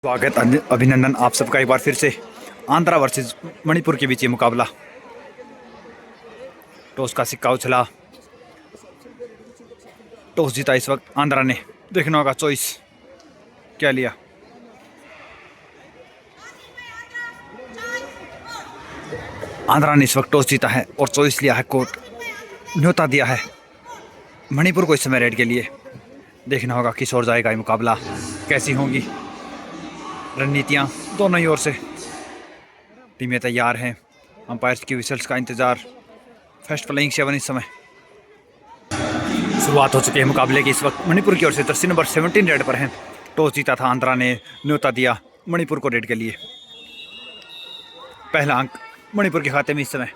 स्वागत अभिनंदन आप सबका एक बार फिर से आंध्रा वर्सेस मणिपुर के बीच ये मुकाबला। टॉस का सिक्का उछला, टॉस जीता इस वक्त आंध्रा ने। देखना होगा चॉइस क्या लिया। आंध्रा ने इस वक्त टॉस जीता है और चॉइस लिया है कोर्ट, न्योता दिया है मणिपुर को इस समय रेड के लिए। देखना होगा किस ओर जाएगा ये मुकाबला, कैसी होंगी रणनीतियाँ दोनों ही ओर से। टीमें तैयार हैं, अंपायर्स की विसल्स का इंतजार। फर्स्ट प्लेइंग 7 इस समय शुरुआत हो चुकी है मुकाबले की। इस वक्त मणिपुर की ओर से जर्सी नंबर 17 रेड पर हैं। टॉस जीता था आंध्रा ने, न्योता दिया मणिपुर को रेड के लिए। पहला अंक मणिपुर के खाते में इस समय।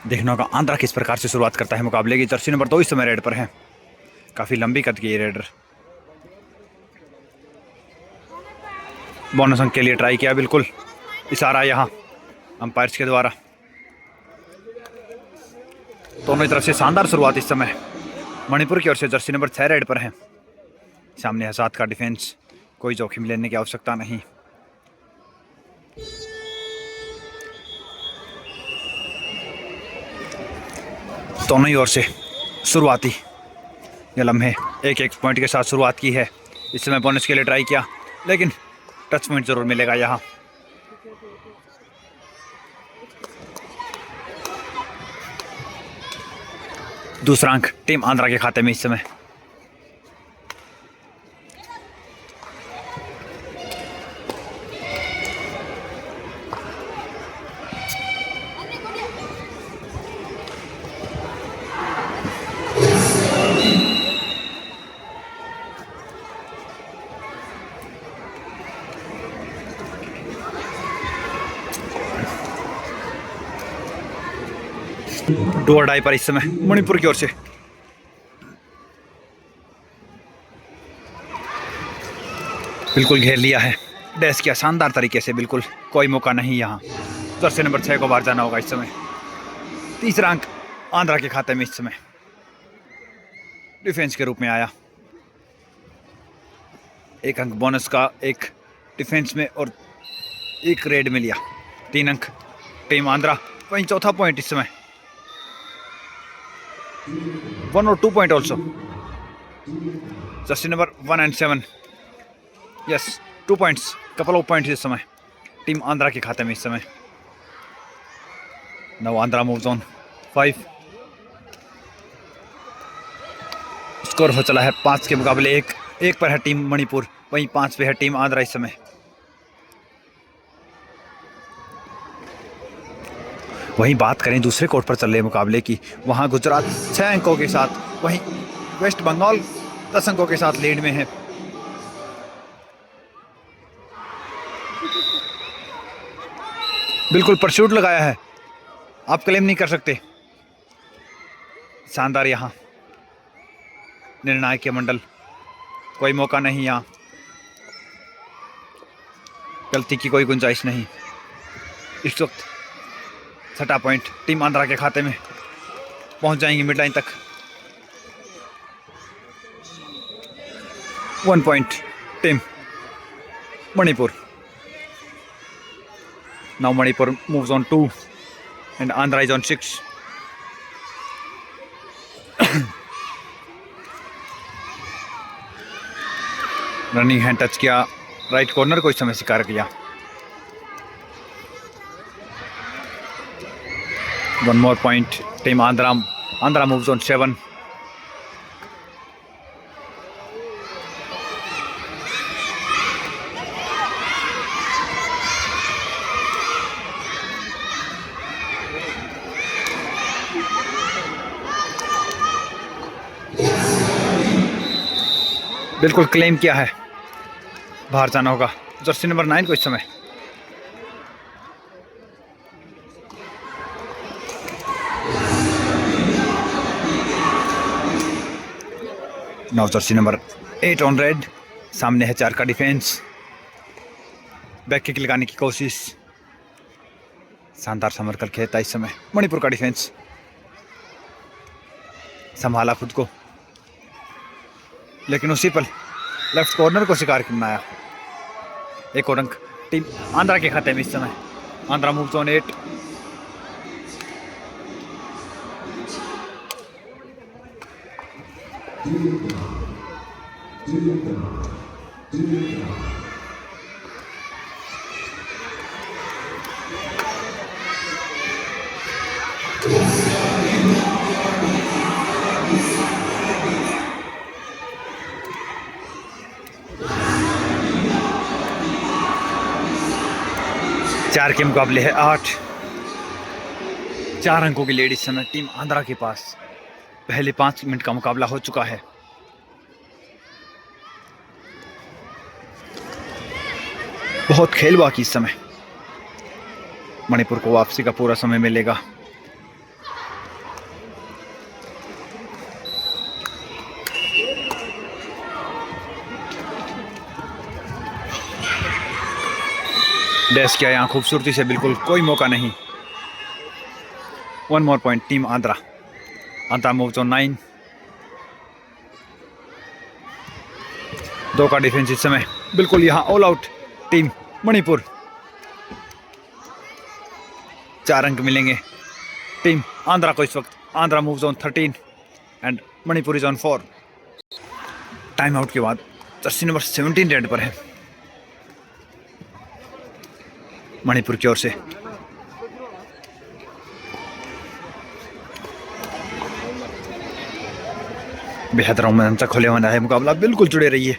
देखना होगा आंध्रा किस प्रकार से शुरुआत करता है मुकाबले की। जर्सी नंबर 2 इस समय रेड पर है, काफी लंबी कद की ये रेडर। बोनस अंक के लिए ट्राई किया, बिल्कुल इशारा यहाँ अंपायर्स के द्वारा। दोनों तरफ से शानदार शुरुआत इस समय मणिपुर की ओर से। जर्सी नंबर 6 रेड पर है, सामने है 7 का डिफेंस, कोई जोखिम लेने की आवश्यकता नहीं। दोनों ही ओर से शुरुआती ये लम्हे एक एक पॉइंट के साथ शुरुआत की है। इस समय बोनस के लिए ट्राई किया, लेकिन टच पॉइंट जरूर मिलेगा यहाँ। दूसरा अंक टीम आंध्रा के खाते में इस समय। डू और डाई पर इस समय मणिपुर की ओर से। बिल्कुल घेर लिया है, डैश किया शानदार तरीके से, बिल्कुल कोई मौका नहीं यहाँ। जर्सी नंबर 6 को बाहर जाना होगा इस समय। तीसरा अंक आंध्रा के खाते में इस समय डिफेंस के रूप में आया। एक अंक बोनस का, एक डिफेंस में और एक रेड में लिया। 3 अंक टीम आंध्रा। वहीं चौथा पॉइंट इस समय 1 और 2 point also. Jersey number 1 and 7, yes 2 points, couple of points इस समय टीम आंध्रा के खाते में इस समय। Now Andhra moves on 5। Score हो चला है 5 के मुकाबले 1 पर है टीम मणिपुर, वहीं 5 पे है टीम आंध्रा इस समय। वहीं बात करें दूसरे कोर्ट पर चल रहे मुकाबले की, वहां गुजरात 6 अंकों के साथ, वहीं वेस्ट बंगाल 10 अंकों के साथ लीड में है। बिल्कुल परशूट लगाया है, आप क्लेम नहीं कर सकते। शानदार यहाँ निर्णायक मंडल, कोई मौका नहीं यहाँ, गलती की कोई गुंजाइश नहीं। इस वक्त 6ठा पॉइंट टीम आंध्रा के खाते में, पहुंच जाएंगे मिड लाइन तक। 1 point team Manipur. Now Manipur moves on 2 and Andhra is on 6। Running hand touch किया, राइट कॉर्नर को इस समय शिकार किया। 1 more point team Andhra. Andhra moves on 7। बिल्कुल क्लेम किया है, बाहर जाना होगा जर्सी नंबर 9 को इस समय। Now Jersey number 8 on red, सामने है 4 का डिफेंस। बैक किक लगाने की कोशिश, शानदार समरकल खेलता इस समय मणिपुर का डिफेंस। संभाला खुद को, लेकिन उसी पल लेफ्ट कॉर्नर को शिकार करना आया। एक और अंक टीम आंध्रा के खाते में इस समय। Andhra moves on 8। चार के मुकाबले है 8। 4 अंकों की लीड इस समय टीम आंध्रा के पास। पहले 5 मिनट का मुकाबला हो चुका है। बहुत खेल बाकी इस समय। मणिपुर को वापसी का पूरा समय मिलेगा। डैश किया यहाँ खूबसूरती से, बिल्कुल कोई मौका नहीं। 1 more point team Andhra. Andhra moves on 9। 2 का डिफेंस इस समय, बिल्कुल यहाँ ऑल आउट टीम मणिपुर। 4 अंक मिलेंगे टीम आंध्रा को इस वक्त। Andhra moves on 13 and Manipur is on 4। Time out के बाद जर्सी नंबर 17 रेड पर है मणिपुर की ओर से। बेहद रोमांचक होने वाला है मुकाबला, बिल्कुल जुड़े रहिए।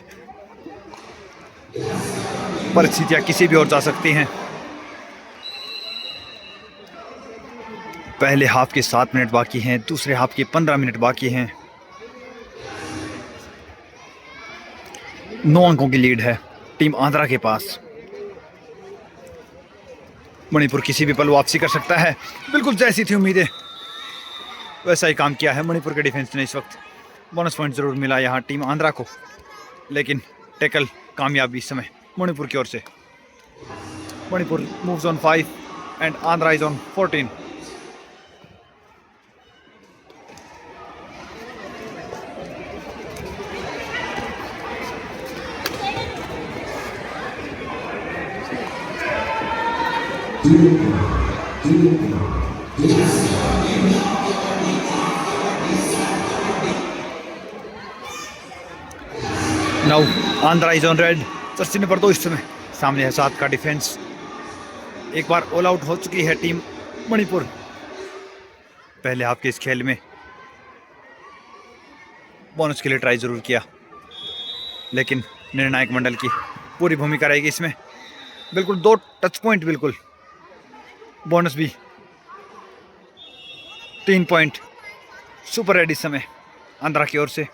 परिस्थितियां किसी भी ओर जा सकती हैं। पहले हाफ के 7 मिनट बाकी हैं, दूसरे हाफ के 15 मिनट बाकी हैं। 9 अंकों की लीड है टीम आंध्रा के पास। मणिपुर किसी भी पल वापसी कर सकता है, बिल्कुल जैसी थी उम्मीदें वैसा ही काम किया है मणिपुर के डिफेंस ने इस वक्त। बोनस पॉइंट जरूर मिला यहाँ टीम आंध्रा को, लेकिन टैकल कामयाबी इस समय मणिपुर की ओर से। Manipur moves on 5 and Andhra is on 14। Now Andhra is on red. Jersey number 2 इस समय सामने है। 7 का डिफेंस। एक बार ऑल आउट हो चुकी है टीम मणिपुर पहले हाफ के इस खेल में। बोनस के लिए ट्राई जरूर किया, लेकिन निर्णायक मंडल की पूरी भूमिका रहेगी इसमें। बिल्कुल 2 टच पॉइंट, बिल्कुल बोनस भी 3 पॉइंट। सुपर रेड इस समय आंध्रा की ओर से।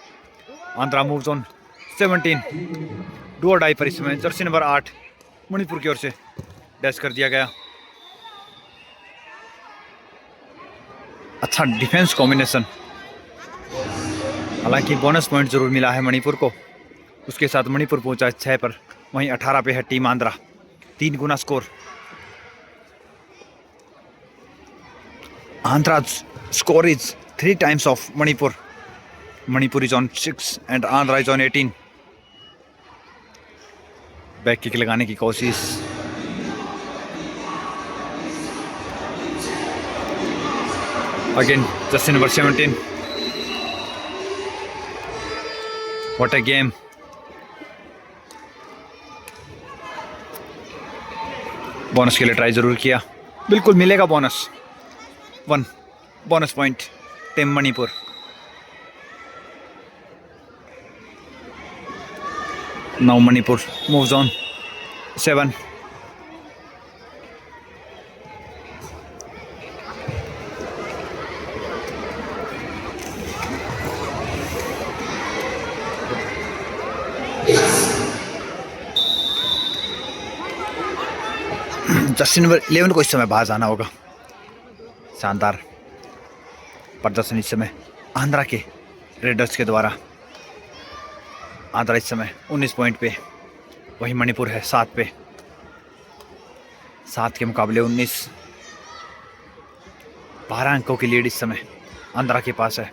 Andhra moves on 17। डू और डाई पर इस समय जर्सी नंबर 8 मणिपुर की ओर से डैश कर दिया गया। अच्छा डिफेंस कॉम्बिनेशन। हालांकि बोनस पॉइंट जरूर मिला है मणिपुर को। उसके साथ मणिपुर पहुंचा 6 पर, वहीं 18 पे है टीम आंध्रा। 3 गुना score. Andhra's score is 3 times of Manipur. Manipur is on 6 and Andhra is on 18. Back kick लगाने की कोशिश। Again Jersey number 17। What a game. Bonus के लिए ट्राई जरूर किया, बिल्कुल मिलेगा bonus. 1 bonus point team Manipur. Now Manipur moves on 7। Jersey number 11 को इस समय बाहर जाना होगा। शानदार प्रदर्शन इस समय आंध्रा के रेडर्स के द्वारा। आंध्रा इस समय 19 पॉइंट पे, वहीं मणिपुर है 7 पे। 7 के मुकाबले 19। 12 अंकों की लीड इस समय आंध्रा के पास है।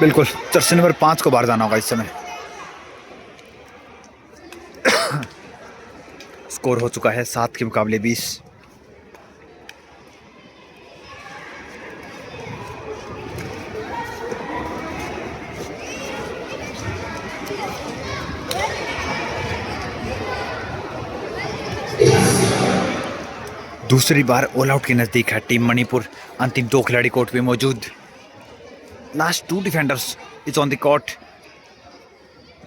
बिल्कुल जर्सी नंबर 5 को बाहर जाना होगा इस समय। स्कोर हो चुका है 7 के मुकाबले 20। दूसरी बार ऑल आउट के नजदीक है टीम मणिपुर। अंतिम 2 खिलाड़ी कोर्ट पे मौजूद। Last 2 defenders is on the court.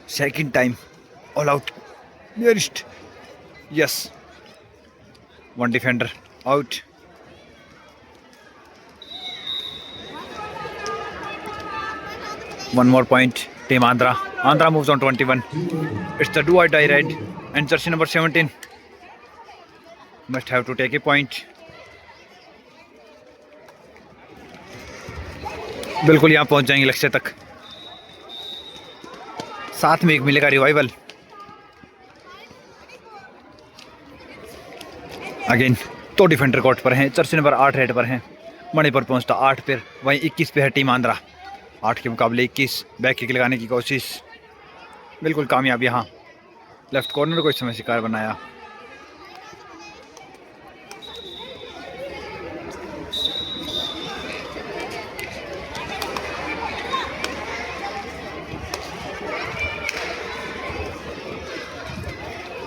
Second time all out nearest. Yes, 1 defender out. One more point, Team Andhra. Andhra moves on 21. It's the do or die raid, and jersey number 17 must have to take a point. बिल्कुल यहाँ पहुँच जाएंगे लक्ष्य तक। साथ में एक मिलेगा रिवाइवल। अगेन 2 डिफेंडर कोर्ट पर हैं। जर्सी नंबर 8 रेड पर हैं। मणिपुर पहुँचता 8 पर, वहीं 21 पे है टीम आंध्रा। 8 के मुकाबले 21। बैक किक लगाने की कोशिश, बिल्कुल कामयाब। यहाँ लेफ्ट कॉर्नर को इस समय शिकार बनाया।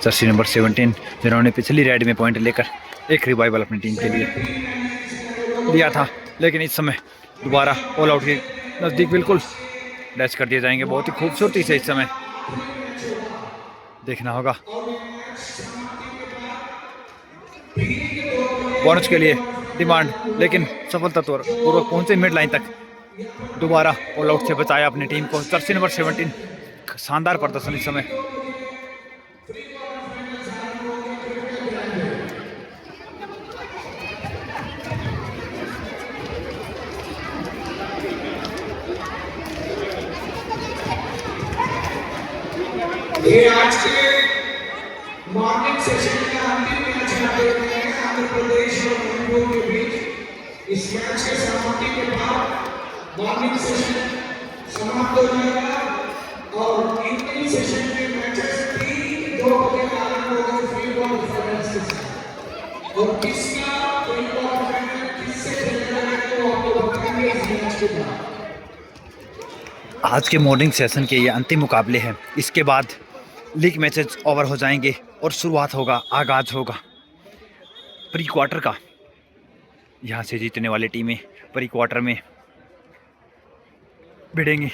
जर्सी नंबर 17 जिन्होंने पिछली रेड में पॉइंट लेकर एक रिवाइवल अपनी टीम के लिए दिया था, लेकिन इस समय दोबारा ऑल आउट के नज़दीक बिल्कुल डैश कर दिए जाएंगे बहुत ही खूबसूरती से। इस समय देखना होगा बोनस के लिए डिमांड, लेकिन सफलतापूर्वक पहुंचे मिड लाइन तक। दोबारा ऑल आउट से बचाया अपनी टीम को। जर्सी नंबर 17 शानदार प्रदर्शन इस समय। ये आज के मॉर्निंग सेशन का अंतिम मैच है आंध्र प्रदेश और मणिपुर के बीच। इस मैच के समाप्ति के बाद मॉर्निंग सेशन समाप्त हो जाएगा और इवनिंग सेशन में मैचेस 3-2 बजे आरंभ होगा फ्री बॉल डिफरेंस के साथ। और किसका फ्री बॉल डिफरेंस किससे खेला जाएगा वो आपको बताएंगे इस मैच के बाद। आज के मॉर्निंग सेशन के ये अंतिम मुकाबले हैं। इसके बाद लीग मैचेस ओवर हो जाएंगे और शुरुआत होगा, आगाज होगा प्री क्वार्टर का। यहाँ से जीतने वाली टीमें प्री क्वार्टर में भिड़ेंगी।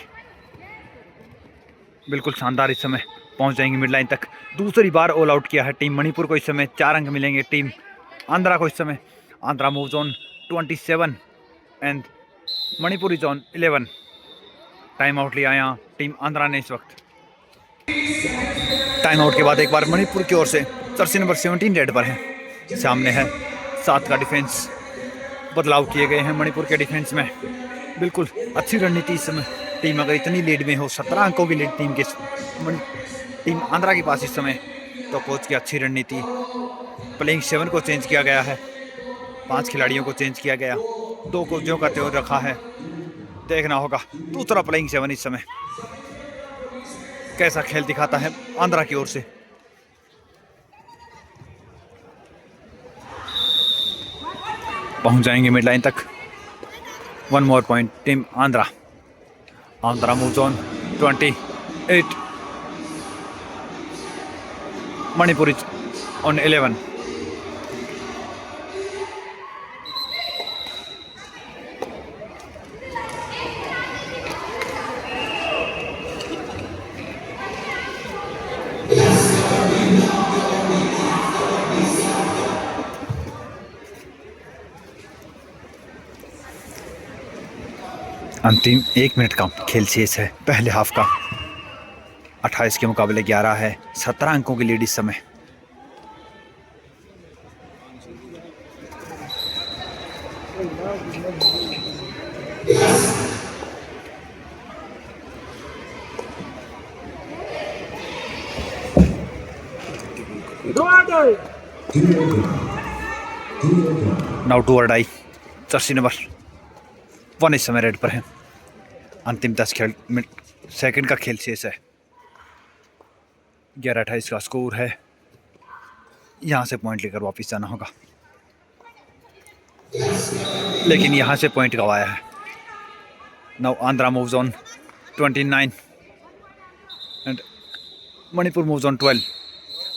बिल्कुल शानदार इस समय पहुँच जाएंगे मिड लाइन तक। दूसरी बार ऑल आउट किया है टीम मणिपुर को। इस समय 4 अंक मिलेंगे टीम आंध्रा को। इस समय Andhra moves on 27 and Manipur is on 11। Time out लिया यहाँ टीम आंध्रा ने इस वक्त। टाइम आउट के बाद एक बार मणिपुर की ओर से जर्सी नंबर 17 रेड पर है। सामने है 7 का डिफेंस। बदलाव किए गए हैं मणिपुर के डिफेंस में। बिल्कुल अच्छी रणनीति इस समय। टीम अगर इतनी लीड में हो, 17 अंकों की लीड टीम आंध्रा के पास इस समय, तो कोच की अच्छी रणनीति। प्लेइंग 7 को चेंज किया गया है। 5 खिलाड़ियों को चेंज किया गया। 2 को ज्यों का त्यों रखा है। देखना होगा दूसरा प्लेइंग 7 इस समय कैसा खेल दिखाता है आंध्रा की ओर से। पहुंच जाएंगे मिड लाइन तक। 1 more point team Andhra. Andhra moves on 28। Manipur is on 11। अंतिम 1 मिनट का खेल शेष है पहले हाफ का। 28 के मुकाबले 11 है। 17 अंकों की लीड इस समय। नाउ टू और डाई। जर्सी नंबर 1 इस समय रेड पर है। अंतिम 10 सेकंड का खेल शेष है। 11-28 का स्कोर है। यहाँ से पॉइंट लेकर वापस जाना होगा, लेकिन यहाँ से पॉइंट गंवाया है। Now Andhra moves on 29 and Manipur moves on 12।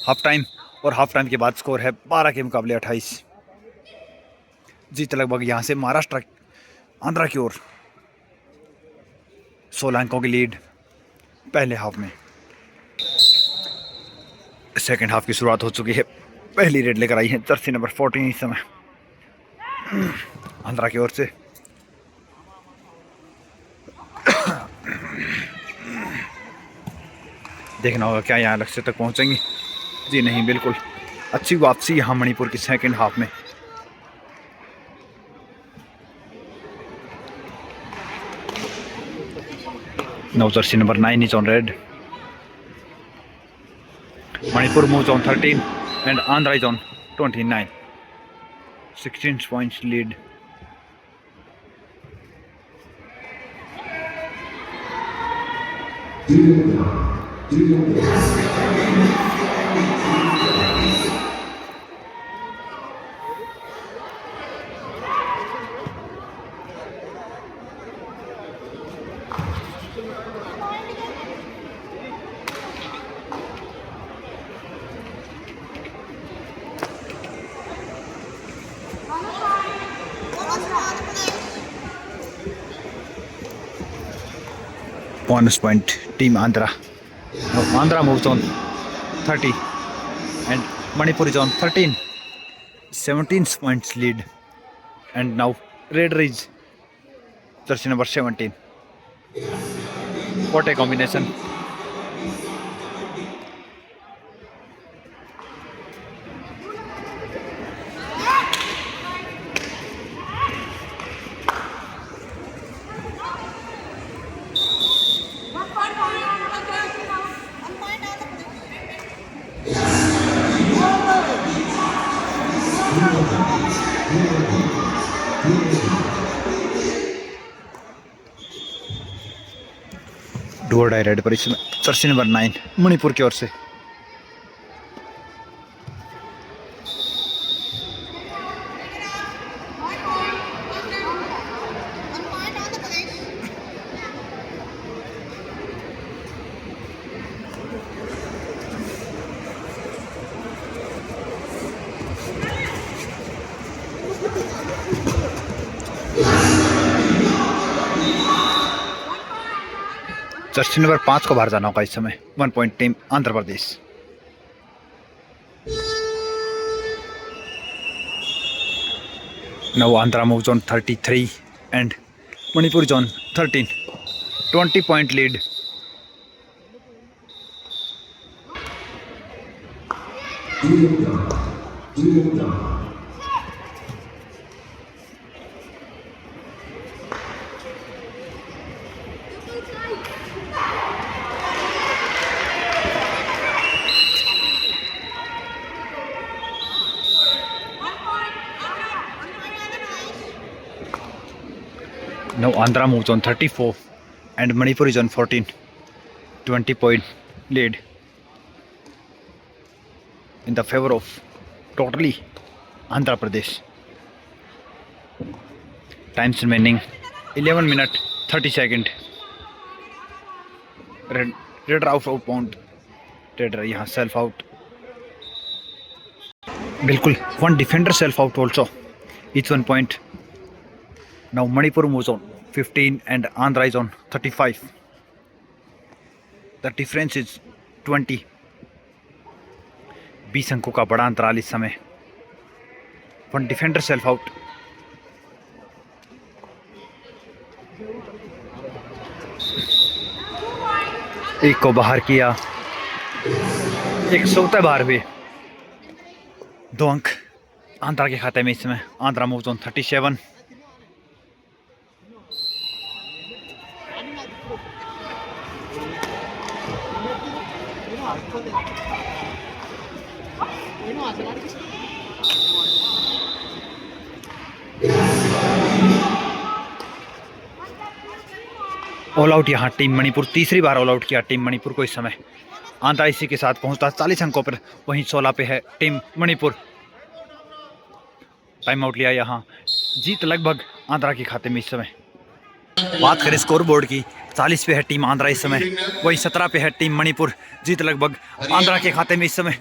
Half time, और हाफ टाइम के बाद स्कोर है 12 के मुकाबले 28। जीत लगभग यहाँ से महाराष्ट्र आंध्रा की ओर। 16 अंकों की लीड पहले हाफ में। सेकेंड हाफ की शुरुआत हो चुकी है। पहली रेड लेकर आई है जर्सी नंबर 14 इस समय आंध्रा की ओर से। देखना होगा क्या यहाँ लक्ष्य तक पहुँचेंगे। जी नहीं, बिल्कुल अच्छी वापसी यहाँ मणिपुर की सेकेंड हाफ में। Now jersey number 9 is on red. Manipur moves on 13 and Andhra is on 29. 16 points lead. Bonus point team Andhra. Now Andhra moves on 30 and Manipur is on 13. 17 points lead. And now Red is jersey number 17. What a combination. Do और die red पर इसमें Jersey number 9 Manipur की ओर से। Jersey number 5 को बाहर जाना होगा इस समय। 1 point team Andhra Pradesh. Now Andhra moves on 33 and Manipur is on 13. 20 point lead. Now Andhra moves on 34 and Manipur is on 14. 20 point lead in the favor of totally Andhra Pradesh. Times remaining 11 minutes 30 seconds. Red outbound. Red यहाँ self out. बिल्कुल one defender self out also. Each 1 point. Now Manipur moves on 15 and Andhra is on 35. The difference is 20. 20 अंकों का बड़ा अंतराल इस समय। One defender self out. एक को बाहर किया, एक सोता बाहर हुए। 2 अंक आंध्रा के खाते में इस समय। Andhra moves on 37। All out यहाँ टीम मणिपुर, तीसरी बार ऑल आउट किया टीम मणिपुर को इस समय। आंध्रा इसी के साथ पहुंचता 40 अंकों पर, वहीं 16 पे है टीम मणिपुर। टाइम आउट लिया यहाँ, जीत लगभग आंध्रा के खाते में इस समय। बात करें स्कोर बोर्ड की, 40 पे है टीम आंध्रा इस समय, वहीं 17 पे है टीम मणिपुर। जीत लगभग आंध्रा के खाते में इस समय।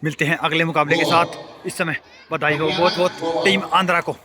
मिलते हैं अगले मुकाबले के साथ। इस समय बधाई हो बहुत बहुत टीम आंध्रा को।